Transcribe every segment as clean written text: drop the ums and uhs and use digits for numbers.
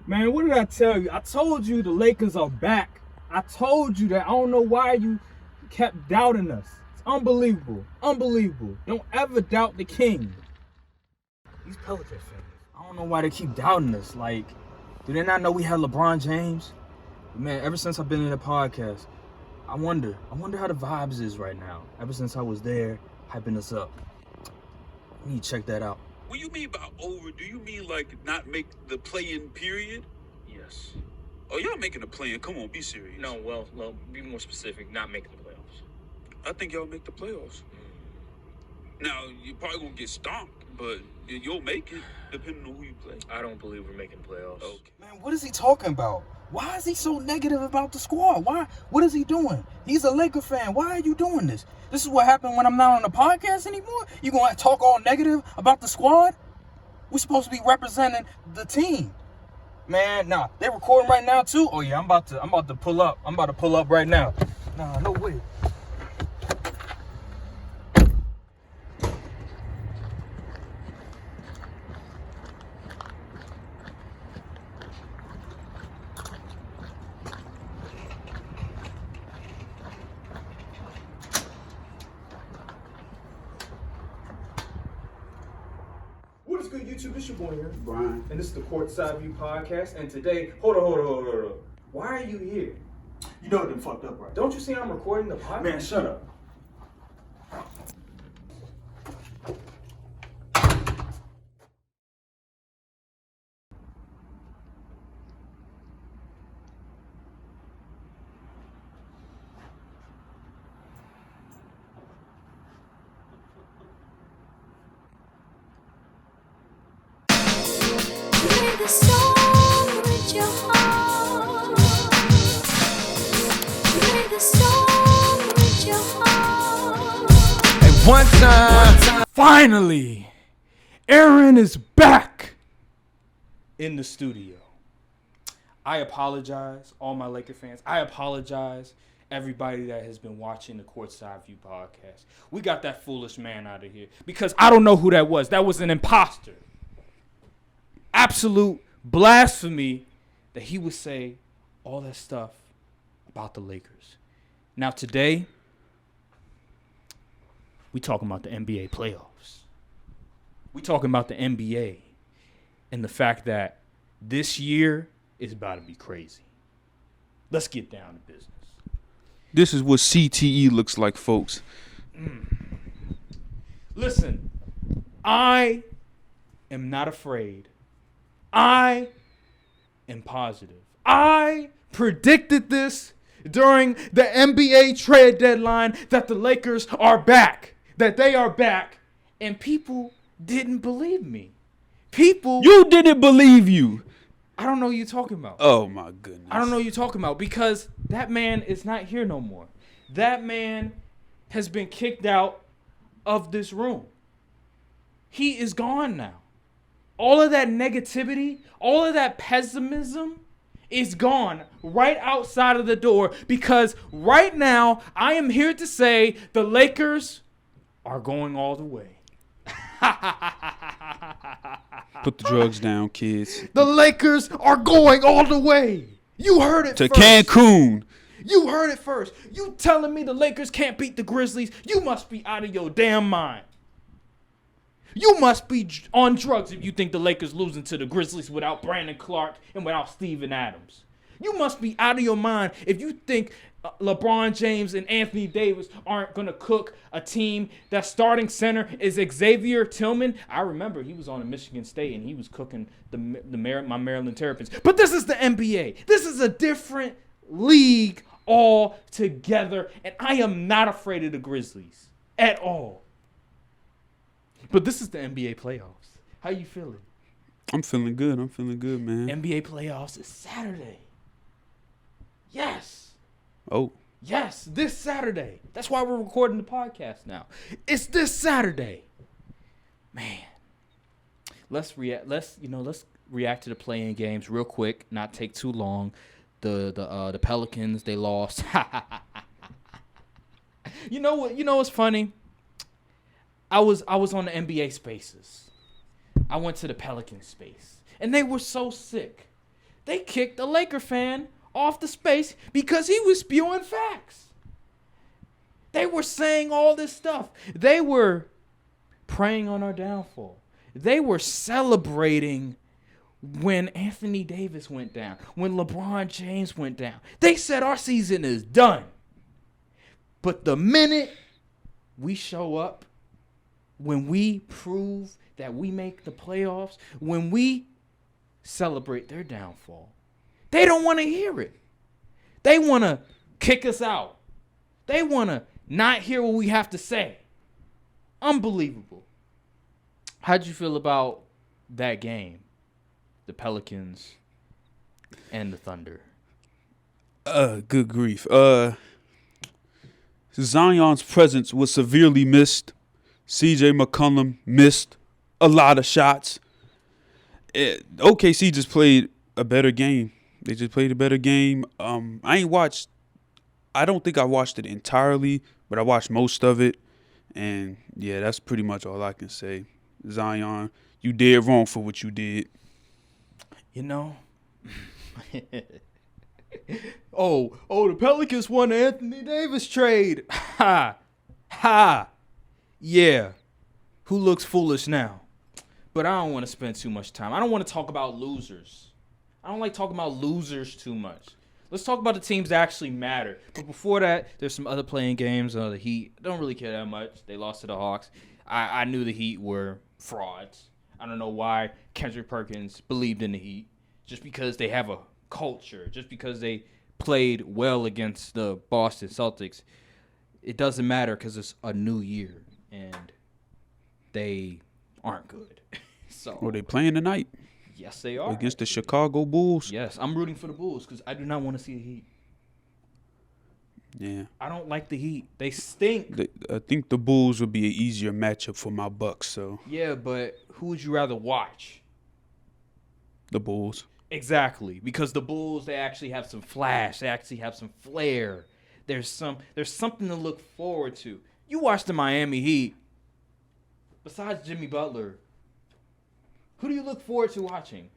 Man, what did I tell you? I told you the Lakers are back. I told you that. I don't know why you kept doubting us. It's unbelievable. Unbelievable. Don't ever doubt the king. These Pelicans fans, I don't know why they keep doubting us. Like, do they not know we had LeBron James? Man, ever since I've been in the podcast, I wonder how the vibes is right now. Ever since I was there, hyping us up. I need to check that out. What you mean by over? Do you mean like not make the play-in period? Yes. Oh, y'all making the play-in. Come on, be serious. No, well, be more specific. Not making the playoffs. I think y'all make the playoffs. Now, you're probably going to get stomped, but you'll make it depending on who you play. I don't believe we're making the playoffs. Okay. Man, what is he talking about? Why is he so negative about the squad? What is he doing? He's a Laker fan. Why are you doing this? This is what happened when I'm not on the podcast anymore? You gonna talk all negative about the squad? We're supposed to be representing the team. Man, nah, they recording right now too? Oh yeah, I'm about to pull up. I'm about to pull up right now. Nah, no way. What is good, YouTube? It's your boy here, Brian. and this is the Courtside View podcast. And today, hold on. Why are you here? You know them fucked up, right? Don't you see I'm recording the podcast? Man, shut up. The song with your heart. Play the song with your heart. And one time, finally, Aaron is back in the studio. I apologize, all my Laker fans. I apologize, everybody that has been watching the Courtside View podcast. We got that foolish man out of here because I don't know who that was. That was an imposter. Absolute blasphemy that he would say all that stuff about the Lakers. Now today, we talking about the NBA playoffs. We talking about the NBA and the fact that this year is about to be crazy. Let's get down to business. This is what CTE looks like, folks. Listen, I am not afraid. I am positive. I predicted this during the NBA trade deadline that the Lakers are back. That they are back. And people didn't believe me. You didn't believe you. I don't know what you're talking about. Oh, my goodness. I don't know what you're talking about because that man is not here no more. That man has been kicked out of this room. He is gone now. All of that negativity, all of that pessimism is gone right outside of the door because right now I am here to say the Lakers are going all the way. Put the drugs down, kids. The Lakers are going all the way. You heard it To first. Cancun. You heard it first. You telling me the Lakers can't beat the Grizzlies? You must be out of your damn mind. You must be on drugs if you think the Lakers losing to the Grizzlies without Brandon Clark and without Steven Adams. You must be out of your mind if you think LeBron James and Anthony Davis aren't going to cook a team. That starting center is Xavier Tillman. I remember he was on a Michigan State and he was cooking my Maryland Terrapins. But this is the NBA. This is a different league altogether. And I am not afraid of the Grizzlies at all. But this is the NBA playoffs. How you feeling? I'm feeling good, man. NBA playoffs is Saturday. Yes. Oh. Yes, this Saturday. That's why we're recording the podcast now. It's this Saturday. Man. Let's react to the play-in games real quick, not take too long. The Pelicans, they lost. You know what's funny? I was on the NBA Spaces. I went to the Pelicans space, and they were so sick. They kicked a Laker fan off the space because he was spewing facts. They were saying all this stuff. They were preying on our downfall. They were celebrating when Anthony Davis went down, when LeBron James went down. They said our season is done. But the minute we show up, when we prove that we make the playoffs, when we celebrate their downfall, they don't want to hear it. They want to kick us out. They want to not hear what we have to say. Unbelievable. How'd you feel about that game? The Pelicans and the Thunder. Good grief. Zion's presence was severely missed. CJ McCollum missed a lot of shots. OKC just played a better game. They just played a better game. I don't think I watched it entirely, but I watched most of it. And, yeah, that's pretty much all I can say. Zion, you did wrong for what you did. You know? the Pelicans won the Anthony Davis trade. Ha. Yeah. Who looks foolish now? But I don't want to spend too much time. I don't want to talk about losers. I don't like talking about losers too much. Let's talk about the teams that actually matter. But before that, there's some other playing games. The Heat, I don't really care that much. They lost to the Hawks. I knew the Heat were frauds. I don't know why Kendrick Perkins believed in the Heat. Just because they have a culture. Just because they played well against the Boston Celtics. It doesn't matter because it's a new year. And they aren't good. Well, they playing tonight. Yes, they are. Against the Chicago Bulls. Yes, I'm rooting for the Bulls because I do not want to see the Heat. Yeah. I don't like the Heat. They stink. I think the Bulls would be an easier matchup for my Bucks. So Yeah, but who would you rather watch? the Bulls. Exactly, because the Bulls, they actually have some flash. They actually have some flair. There's something to look forward to. You watch the Miami Heat. Besides Jimmy Butler, who do you look forward to watching?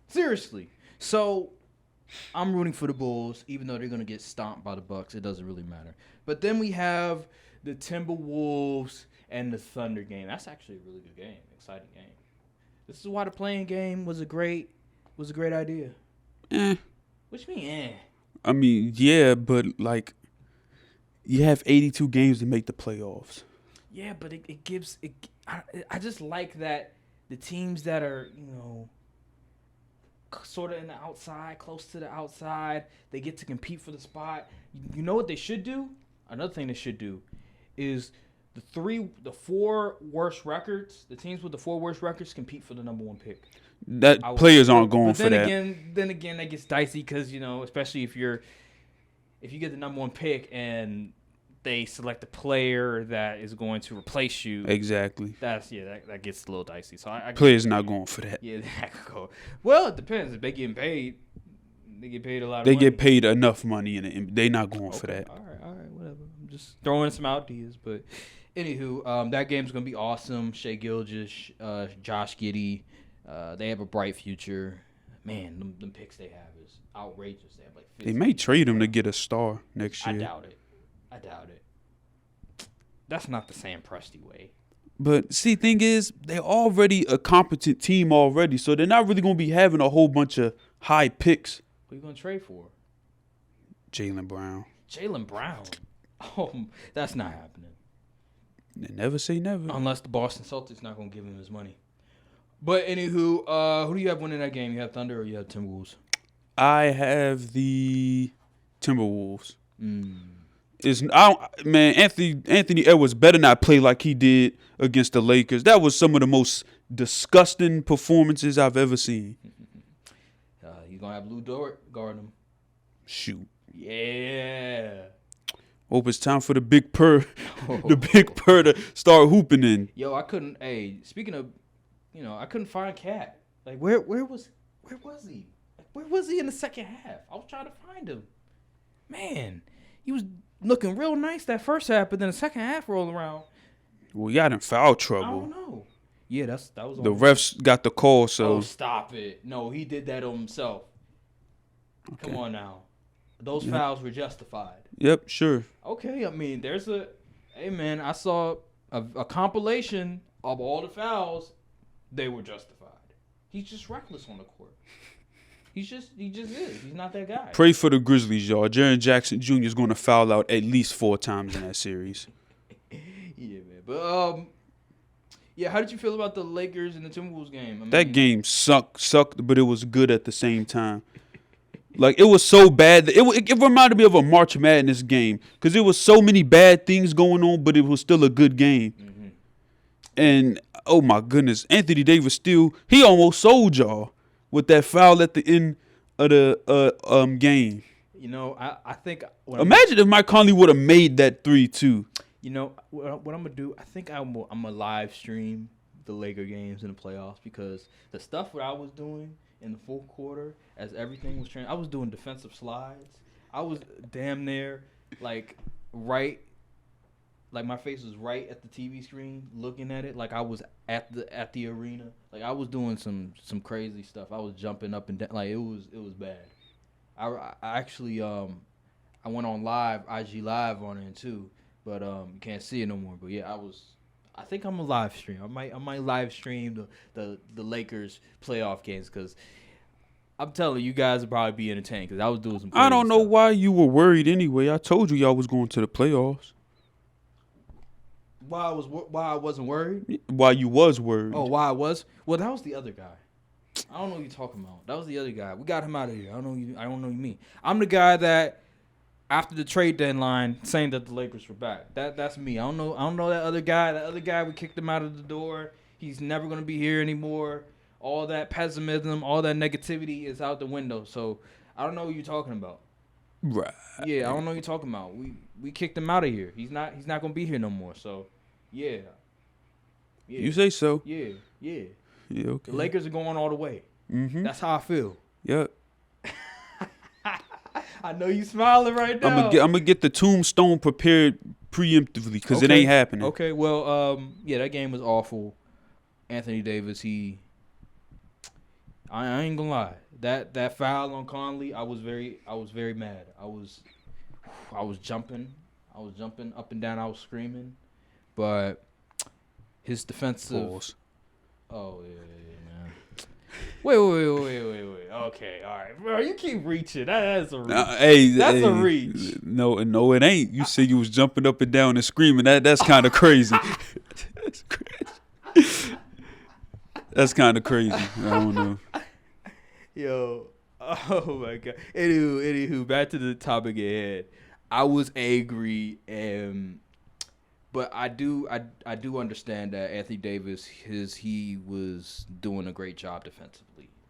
Seriously. So, I'm rooting for the Bulls, even though they're going to get stomped by the Bucks. It doesn't really matter. But then we have the Timberwolves and the Thunder game. That's actually a really good game, exciting game. This is why the playing game was a great idea. What you mean, eh? I mean, yeah, but like, you have 82 games to make the playoffs. Yeah, but it gives it. I just like that the teams that are, sort of in the outside, close to the outside, they get to compete for the spot. You know what they should do? Another thing they should do is the four worst records, the teams with the four worst records compete for the number one pick. Players aren't going for that. Then again, that gets dicey because, especially if you get the number one pick and they select a player that is going to replace you. Exactly. That gets a little dicey. So players not going for that. Yeah, that could go. Well, it depends. If they getting paid, they get paid a lot of They money. get paid enough money, and they not going for that. All right, whatever. I'm just throwing some ideas, but anywho, that game's gonna be awesome. Shai Gilgeous, Josh Giddey, they have a bright future. Man, them picks they have is outrageous. They have like 50. They may trade him to get a star next year. I doubt it. That's not the Sam Presti way. But see, thing is, they're already a competent team already, so they're not really gonna be having a whole bunch of high picks. What are you gonna trade for? Jaylen Brown. Jaylen Brown? Oh, that's not happening. They never say never. Unless the Boston Celtics not gonna give him his money. But anywho, who do you have winning that game? You have Thunder or you have Timberwolves? I have the Timberwolves. Anthony Edwards better not play like he did against the Lakers. That was some of the most disgusting performances I've ever seen. You gonna have Lou Dort guarding him? Shoot. Yeah. Hope it's time for the Big Purr, to start hooping in. Yo, I couldn't. Hey, speaking of, I couldn't find Cat. Like, where was he? Like, where was he in the second half? I was trying to find him. Man, he was looking real nice that first half, but then the second half rolled around. Well, he got in foul I trouble. don't know. Yeah, that was on The refs got the call, so Oh, stop it. No, he did that on himself. Okay. Come on now. Those Yep. fouls were justified. Yep, sure. Okay, I mean, hey, man, I saw a compilation of all the fouls. They were justified. He's just reckless on the court. He just is. He's not that guy. Pray for the Grizzlies, y'all. Jaren Jackson Jr. is going to foul out at least 4 times in that series. Yeah, man. But, yeah, how did you feel about the Lakers and the Timberwolves game? I mean, That game sucked, but it was good at the same time. Like, it was so bad that it reminded me of a March Madness game because there was so many bad things going on, but it was still a good game. Mm-hmm. And oh my goodness, Anthony Davis he almost sold y'all with that foul at the end of the game. You know, I think Imagine if Mike Conley would have made that 3 too. You know what I'm gonna do? I think I'm gonna live stream the Laker games in the playoffs because the stuff that I was doing in the fourth quarter, as everything was training, I was doing defensive slides. I was damn near like my face was right at the TV screen, looking at it like I was at the arena. Like I was doing some crazy stuff. I was jumping up and down. Like it was bad. I actually I went on IG live on it too. But you can't see it no more. But yeah, I think I'm a live stream. I might live stream the Lakers playoff games because I'm telling you guys would probably be entertained because I was doing some. I don't know stuff. why you were worried anyway. I told you y'all was going to the playoffs. Why I wasn't worried? Why you was worried? Oh, why I was? Well, that was the other guy. I don't know what you're talking about. That was the other guy. We got him out of here. I don't know you mean. I'm the guy that after the trade deadline saying that the Lakers were back. That's me. I don't know that other guy. That other guy, we kicked him out of the door. He's never gonna be here anymore. All that pessimism, all that negativity is out the window. So I don't know what you're talking about. Right. Yeah, I don't know what you're talking about. We kicked him out of here. He's not gonna be here no more. So yeah. You say so. Yeah. Yeah, okay. The Lakers are going all the way. Mm-hmm. That's how I feel. Yep. I know you smiling right now. I'm gonna get the tombstone prepared preemptively because it ain't happening. Okay, well, yeah, that game was awful. Anthony Davis, I ain't gonna lie. That foul on Conley, I was very mad. I was jumping up and down. I was screaming, but his defensive. Pause. Oh yeah, man. Wait. Okay, all right, bro. You keep reaching. That's a reach. That's a reach. No, it ain't. You said you was jumping up and down and screaming. That's kind of crazy. That's crazy. That's kind of crazy. I don't know. Yo, oh my god. Anywho, back to the topic at hand. I was angry, but I do understand that Anthony Davis, he was doing a great job defensively.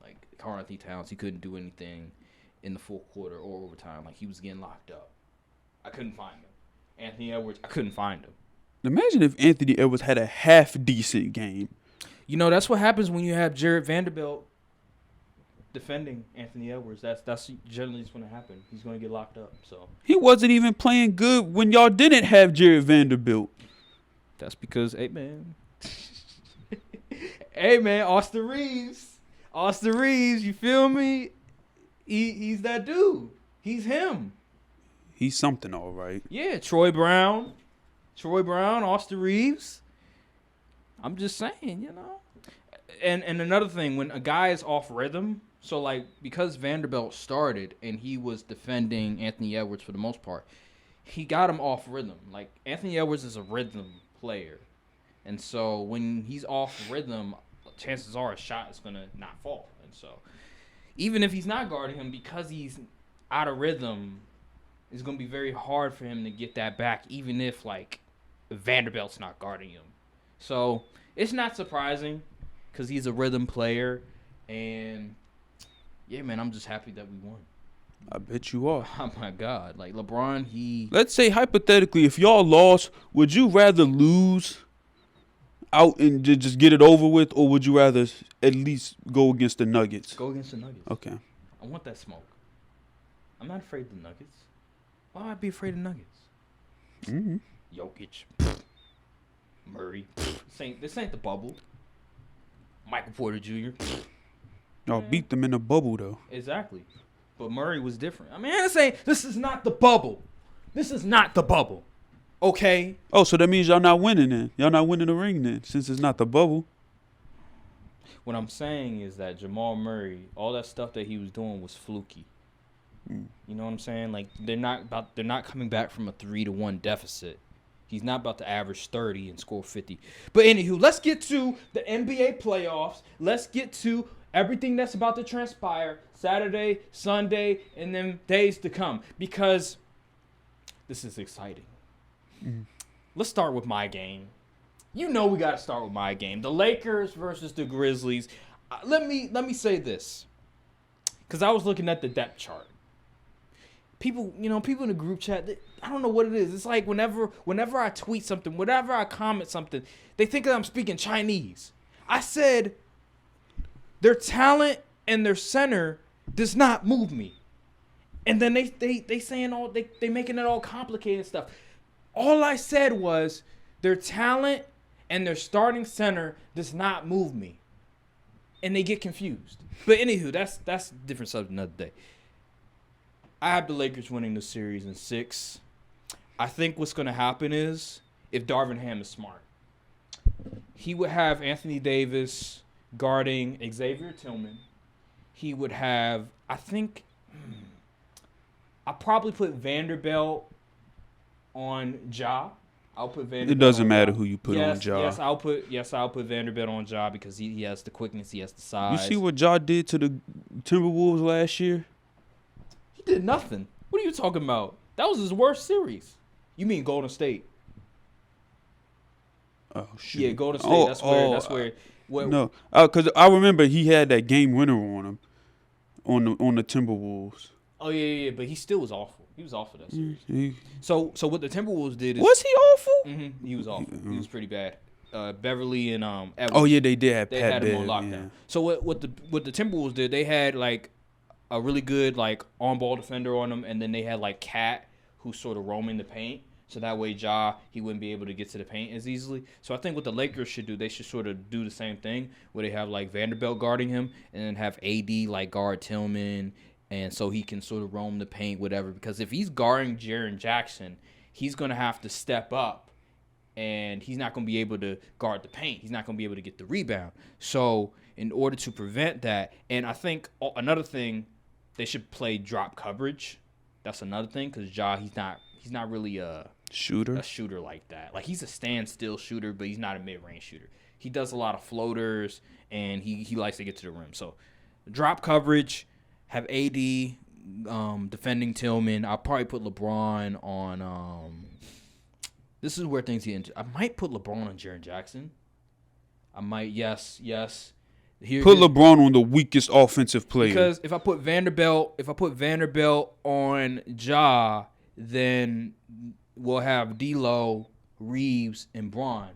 Like Karl Anthony Towns, he couldn't do anything in the fourth quarter or overtime. Like he was getting locked up. I couldn't find him. Anthony Edwards, I couldn't find him. Imagine if Anthony Edwards had a half decent game. You know, that's what happens when you have Jared Vanderbilt defending Anthony Edwards. That's generally what's going to happen. He's going to get locked up. So He wasn't even playing good when y'all didn't have Jared Vanderbilt. that's because, hey man, Austin Reeves, you feel me? He's that dude. He's him. He's something, all right. Yeah, Troy Brown, Austin Reeves. I'm just saying, you know. And another thing, when a guy is off rhythm, so like because Vanderbilt started and he was defending Anthony Edwards for the most part, he got him off rhythm. Like Anthony Edwards is a rhythm player, and so when he's off rhythm, chances are a shot is gonna not fall. And so even if he's not guarding him, because he's out of rhythm, it's gonna be very hard for him to get that back, even if like Vanderbilt's not guarding him. So it's not surprising because he's a rhythm player, and yeah, man, I'm just happy that we won. I bet you are. Oh my God, like LeBron, Let's say hypothetically, if y'all lost, would you rather lose out and just get it over with, or would you rather at least go against the Nuggets? go against the Nuggets. Okay. I want that smoke. I'm not afraid of the Nuggets. Why would I be afraid of Nuggets? Mm-hmm. Jokic, Murray. This ain't the bubble. Michael Porter Jr. Y'all beat them in the bubble though. Exactly. But Murray was different. I mean, I'm saying this is not the bubble. This is not the bubble. Okay? Oh, so that means y'all not winning then. Y'all not winning the ring then, since it's not the bubble. What I'm saying is that Jamal Murray, all that stuff that he was doing was fluky. You know what I'm saying? Like they're not coming back from a 3-1 deficit. He's not about to average 30 and score 50. But anywho, let's get to the NBA playoffs. Let's get to everything that's about to transpire Saturday, Sunday, and then days to come, because this is exciting. Let's start with my game. You know we got to start with my game. The Lakers versus the Grizzlies. Let me say this, because I was looking at the depth chart. People in the group chat, I don't know what it is. It's like whenever I tweet something, whenever I comment something, they think that I'm speaking Chinese. I said their talent and their center does not move me. And then they saying all they making it all complicated stuff. All I said was their talent and their starting center does not move me. And they get confused. But anywho, that's a different subject another day. I have the Lakers winning the series in 6. I think what's going to happen is, if Darvin Ham is smart, he would have Anthony Davis guarding Xavier Tillman. He would have, I'll probably put Vanderbilt on Ja. I'll put Vanderbilt. It doesn't on matter Ja. who you put on Ja. I'll put Vanderbilt on Ja because he has the quickness, he has the size. You see what Ja did to the Timberwolves last year? He did nothing. What are you talking about? That was his worst series. You mean Golden State? Oh shoot. Yeah, Golden State. That's where. No, because I remember he had that game winner on him, on the Timberwolves. Oh yeah, but he still was awful. He was awful that series. He, So what the Timberwolves did is, was he awful? He was awful. He was pretty bad. Beverly and Edwards, Oh yeah, they did have they Pat had him on Bev, lockdown. yeah. So what the Timberwolves did, they had like a really good like on-ball defender on them, and then they had like Cat, who's sort of roaming the paint. So that way he wouldn't be able to get to the paint as easily. So I think what the Lakers should do, they should sort of do the same thing, where they have like Vanderbilt guarding him, and then have AD like guard Tillman, and so he can sort of roam the paint, whatever. Because if he's guarding Jaren Jackson, he's going to have to step up, and he's not going to be able to guard the paint. He's not going to be able to get the rebound. So in order to prevent that, and I think another thing, they should play drop coverage. That's another thing, because he's not really a shooter like that. Like, he's a standstill shooter, but he's not a mid-range shooter. He does a lot of floaters, and he likes to get to the rim. So drop coverage, have AD defending Tillman. I'll probably put LeBron on this is where things get into. I might put LeBron on Jaren Jackson. I might, yes. Put LeBron on the weakest offensive player. Because if I put Vanderbilt on Ja, then we'll have D'Lo, Reeves, and Braun.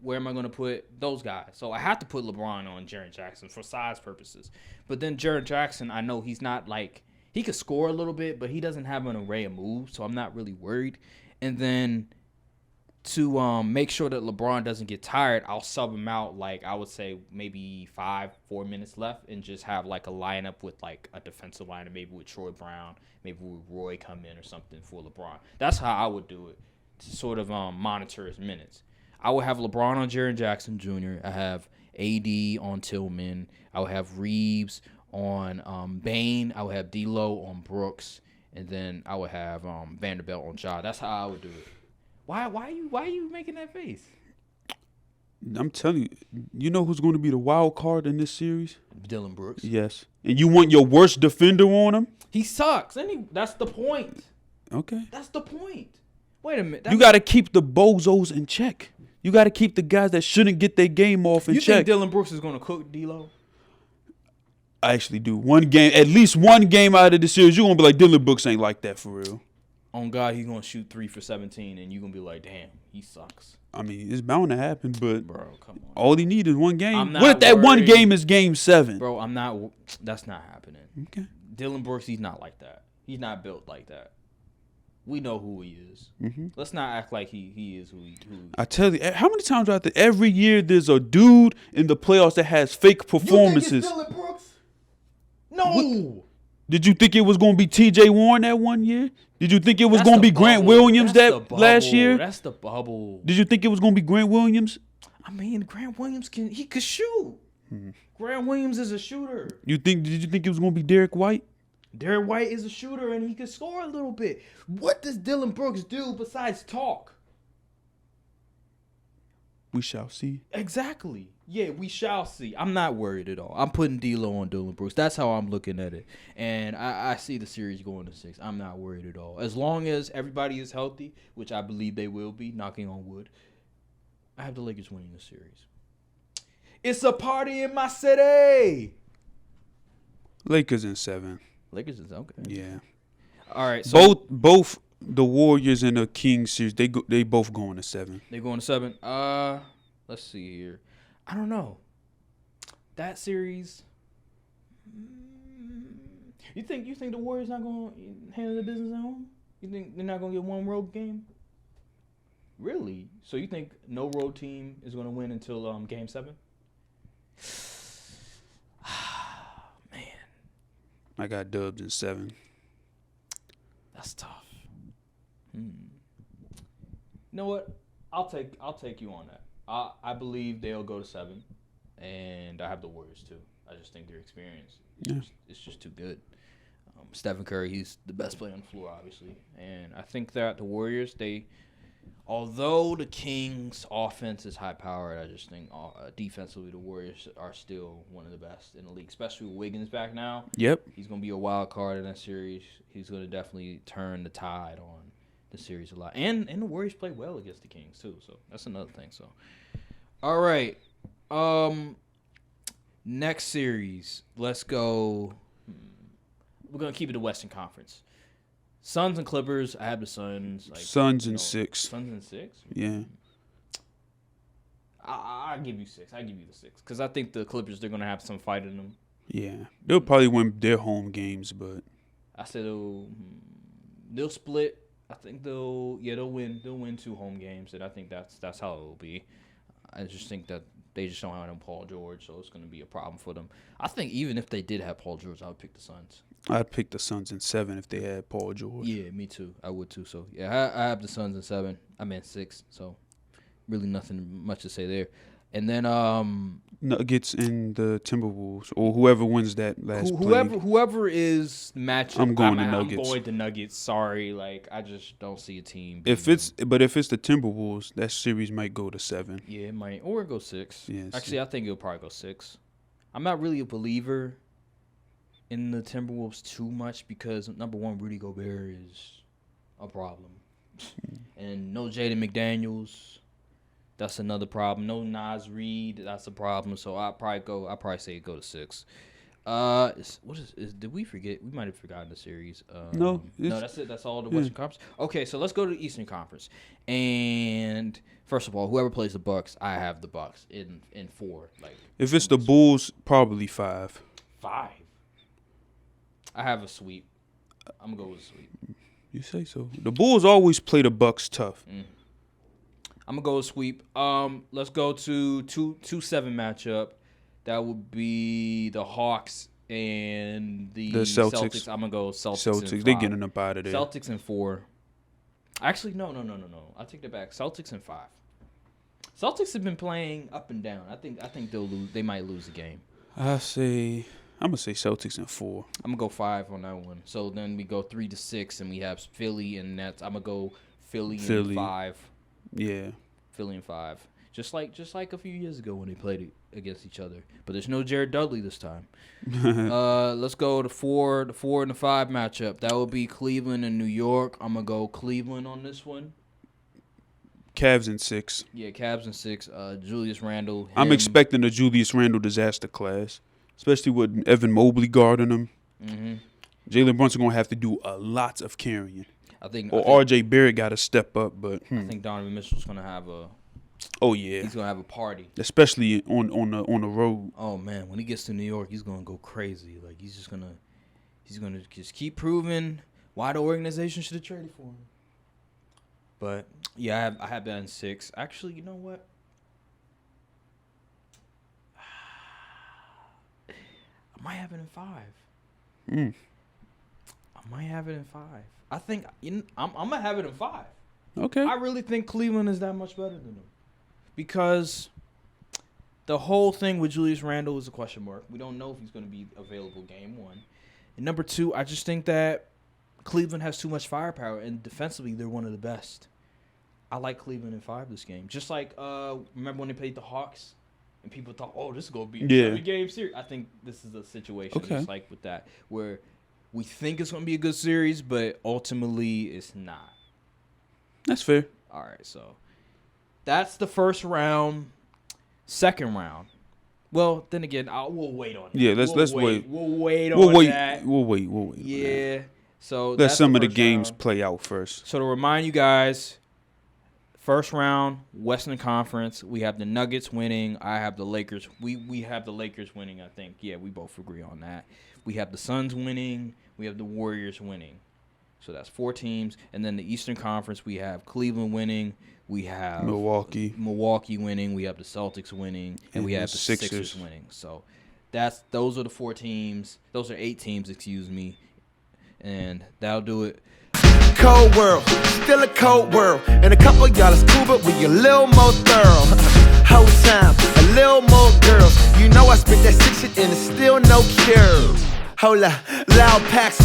Where am I going to put those guys? So I have to put LeBron on Jaren Jackson for size purposes. But then Jaren Jackson, I know he's not like, he could score a little bit, but he doesn't have an array of moves, so I'm not really worried. And then to make sure that LeBron doesn't get tired, I'll sub him out, like, I would say maybe 4 minutes left, and just have like a lineup with like a defensive lineup, maybe with Troy Brown, maybe with Roy come in or something for LeBron. That's how I would do it, to sort of monitor his minutes. I would have LeBron on Jaren Jackson Jr. I have AD on Tillman. I would have Reeves on Bane. I would have D'Lo on Brooks, and then I would have Vanderbilt on Ja. That's how I would do it. Why are you making that face? I'm telling you, you know who's going to be the wild card in this series? Dylan Brooks. Yes. And you want your worst defender on him? He sucks. That's the point. Okay. That's the point. Wait a minute. You got to keep the bozos in check. You got to keep the guys that shouldn't get their game off in check. You think Dylan Brooks is going to cook D'Lo? I actually do. At least one game out of the series, you're going to be like, Dylan Brooks ain't like that for real. On God, he's going to shoot 3 for 17, and you're going to be like, damn, he sucks. I mean, it's bound to happen, but Bro, come on. all he needs is one game. I'm not What if that one worried. game is game 7? Bro, that's not happening. Okay. Dylan Brooks, he's not like that. He's not built like that. We know who he is. Let's not act like he is who he. I tell you, how many times out there every year there's a dude in the playoffs that has fake performances. You think it's Dylan Brooks? No. Did you think it was going to be T.J. Warren that one year? Did you think it was That's going to the be Grant bubble. Williams That's that the last bubble. year? That's the bubble. Did you think it was going to be Grant Williams? I mean, Grant Williams could shoot. Grant Williams is a shooter. Did you think it was going to be Derek White? Derek White is a shooter and he can score a little bit. What does Dylan Brooks do besides talk? We shall see. Exactly. Yeah, we shall see. I'm not worried at all. I'm putting D-Lo on Dylan Brooks. That's how I'm looking at it. And I see the series going to 6. I'm not worried at all. As long as everybody is healthy, which I believe they will be, knocking on wood, I have the Lakers winning the series. It's a party in my city. Lakers in 7. Lakers is okay. Yeah. All right. So Both the Warriors and the Kings series, they both going to 7. They going to 7. Let's see here. I don't know. That series. You think the Warriors not going to handle the business at home? You think they're not going to get one road game? Really? So you think no road team is going to win until game 7? Man, I got Dubs in 7. that's tough. You know what? I'll take you on that. I believe they'll go to 7, and I have the Warriors too. I just think their experience is just too good. Stephen Curry, he's the best player on the floor, obviously, and I think that the Warriors, although the Kings' offense is high powered, I just think defensively the Warriors are still one of the best in the league, especially with Wiggins back now. Yep. He's going to be a wild card in that series. He's going to definitely turn the tide on the series a lot. And the Warriors play well against the Kings, too. So that's another thing. So, all right. Next series. Let's go. We're going to keep it the Western Conference. Suns and Clippers. I have the Suns. Suns in 6. Suns in 6? Yeah. I'll give you 6. I'll give you the 6. Because I think the Clippers, they're going to have some fight in them. Yeah. They'll probably win their home games, but I said they'll split. I think they'll win. They'll win 2 home games, and I think that's how it will be. I just think that they just don't have Paul George, so it's going to be a problem for them. I think even if they did have Paul George, I would pick the Suns. I'd pick the Suns in 7 if they had Paul George. Yeah, me too. I would too. So yeah, I have the Suns in 7. I'm in 6. So really nothing much to say there. And then Nuggets and the Timberwolves, or whoever wins that last play. whoever is matchup. I'm going to Nuggets. I'm going to Nuggets. Sorry, I just don't see a team. If it's the Timberwolves, that series might go to 7. Yeah, it might, or it go 6. Yes. Actually, I think it'll probably go 6. I'm not really a believer in the Timberwolves too much because number one, Rudy Gobert is a problem, and no Jaden McDaniels. That's another problem. No Nas Reed. That's a problem. So I'll probably say go to 6. Did we forget? We might have forgotten the series. No, that's it. That's all the Western Conference. Okay, so let's go to the Eastern Conference. And first of all, whoever plays the Bucks, I have the Bucks in 4. If it's the Bulls, probably 5. 5. I have a sweep. I'm gonna go with a sweep. You say so. The Bulls always play the Bucks tough. I'm gonna go with sweep. Let's go to 2-7 matchup. That would be the Hawks and the Celtics. I'm gonna go Celtics. They're getting up out of there. Celtics in 4. Actually, no. I take that back. Celtics in 5. Celtics have been playing up and down. I think they'll lose. They might lose the game. I'm gonna say Celtics in 4. I'm gonna go 5 on that one. So then we go 3-6, and we have Philly and Nets. I'm gonna go Philly in 5. Yeah. Philly in 5. Just like a few years ago when they played against each other. But there's no Jared Dudley this time. Let's go to the 4 and the 5 matchup. That would be Cleveland and New York. I'm gonna go Cleveland on this one. Cavs in 6. Yeah, Cavs in 6. Julius Randle. I'm expecting a Julius Randle disaster class, especially with Evan Mobley guarding him. Mm-hmm. Jalen Brunson gonna have to do a lot of carrying. I think R.J. Barrett got to step up, but I think Donovan Mitchell's gonna have a. Oh yeah, he's gonna have a party, especially on the road. Oh man, when he gets to New York, he's gonna go crazy. He's gonna keep proving why the organization should have traded for him. But yeah, I have that in 6. Actually, you know what? I might have it in 5. I might have it in 5. I think I'm gonna have it in 5. Okay. I really think Cleveland is that much better than them because the whole thing with Julius Randle is a question mark. We don't know if he's going to be available game 1. And number 2, I just think that Cleveland has too much firepower, and defensively they're one of the best. I like Cleveland in 5 this game. Just like remember when they played the Hawks and people thought, oh, this is going to be a 7-game series. I think this is a situation just like with that where we think it's going to be a good series, but ultimately it's not. That's fair. All right, so that's the first round. Second round. Well, then again, we'll wait on that. Yeah, let's wait. We'll wait on that. We'll wait. Yeah. So let some of the first games round. play out first. So to remind you guys, first round, Western Conference, we have the Nuggets winning. I have the Lakers. We have the Lakers winning, I think. Yeah, we both agree on that. We have the Suns winning. We have the Warriors winning. So that's 4 teams. And then the Eastern Conference, we have Cleveland winning. We have Milwaukee winning. We have the Celtics winning. And we have the Sixers winning. So those are the 4 teams. Those are 8 teams, excuse me. And that'll do it. Cold world, still a cold world. And a couple of y'all is cool, but we a little more thorough. Whole time, a little more girls. You know I spit that 6 shit and it's still no cure. Hold up, loud packs.